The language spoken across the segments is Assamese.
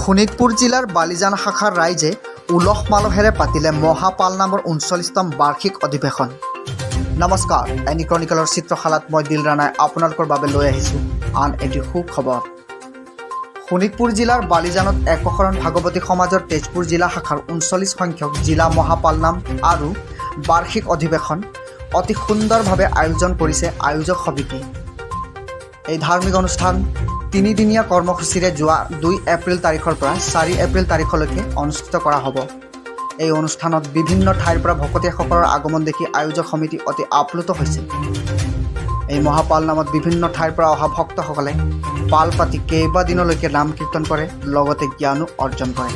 শোণিতপুৰ জিলাৰ বালিজান শাখাৰ ৰাইজে উলহ মালহেৰে পাতিলে মহাপাল নামৰ 39তম বাৰ্ষিক অধিৱেশন। নমস্কাৰ, এনি ক্ৰনিকলৰ চিত্ৰশালাত মই দিল ৰাণাই আপোনালোকৰ বাবে লৈ আহিছোঁ আন এটি সুখবৰ। শোণিতপুৰ জিলাৰ বালিজানত একশৰন ভাগৱতী সমাজৰ তেজপুৰ জিলা শাখাৰ 39 সংখ্যক জিলা মহাপাল নাম আৰু বাৰ্ষিক অধিৱেশন অতি সুন্দৰভাৱে আয়োজন কৰিছে আয়োজক সমিতি। এই ধাৰ্মিক অনুষ্ঠান তিনিদিনীয়া কৰ্মসূচীৰে যোৱা 2 এপ্ৰিল তাৰিখৰ পৰা 4 এপ্ৰিল তাৰিখলৈকে অনুষ্ঠিত কৰা হ'ব। এই অনুষ্ঠানত বিভিন্ন ঠাইৰ পৰা ভকতীয়াসকলৰ আগমন দেখি আয়োজক সমিতি অতি আপ্লুত হৈছে। এই মহাপাল নামত বিভিন্ন ঠাইৰ পৰা অহা ভক্তসকলে পাল পাতি কেইবাদিনলৈকে নাম কীৰ্তন কৰে, লগতে জ্ঞানো অৰ্জন কৰে।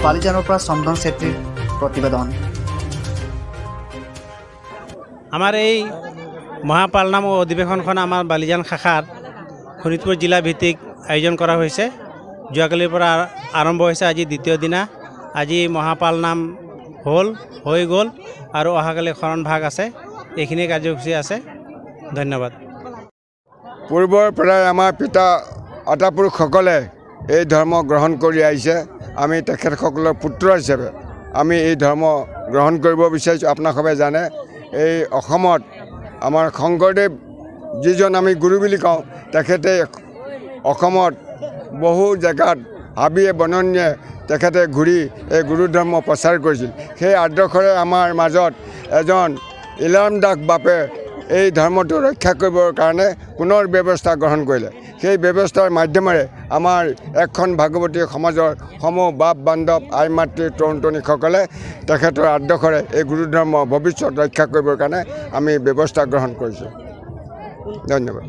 বালিজানৰ পৰা চন্দন চেত্ৰীৰ প্ৰতিবেদন। আমাৰ এই মহাপাল নাম অধিৱেশনখন আমাৰ বালিজান শাখাৰ শোণিতপুৰ জিলা ভিত্তিক আয়োজন কৰা হৈছে। যোৱাকালিৰ পৰা আৰম্ভ হৈছে, আজি দ্বিতীয় দিনা। আজি মহাপাল নাম হৈ গ'ল আৰু অহাকালি শৰণ ভাগ আছে। এইখিনি কাৰ্যসূচী আছে। ধন্যবাদ। পূৰ্বৰ পৰাই আমাৰ পিতা আতাপুৰুষসকলে এই ধৰ্ম গ্ৰহণ কৰি আহিছে। আমি তেখেতসকলৰ পুত্ৰ হিচাপে আমি এই ধৰ্ম গ্ৰহণ কৰিব বিচাৰিছোঁ। আপোনালোকে জানে, এই অসমত আমাৰ শংকৰদেৱ যিজন আমি গুৰু বুলি কওঁ, তেখেতে অসমত বহু জেগাত হাবিয়ে বননিয়ে তেখেতে ঘূৰি এই গুৰু ধৰ্ম প্ৰচাৰ কৰিছিল। সেই আদৰ্শৰে আমাৰ মাজত এজন ইলাম দাস বাপে এই ধৰ্মটো ৰক্ষা কৰিবৰ কাৰণে পুনৰ ব্যৱস্থা গ্ৰহণ কৰিলে। সেই ব্যৱস্থাৰ মাধ্যমেৰে আমাৰ একখন ভাগৱতী সমাজৰ সমূহ বাপ বান্ধৱ আই মাতৃ তৰুণ তৰুণীসকলে তেখেতৰ আদৰ্শৰে এই গুৰু ধৰ্ম ভৱিষ্যত ৰক্ষা কৰিবৰ কাৰণে আমি ব্যৱস্থা গ্ৰহণ কৰিছোঁ। ধন্যবাদ।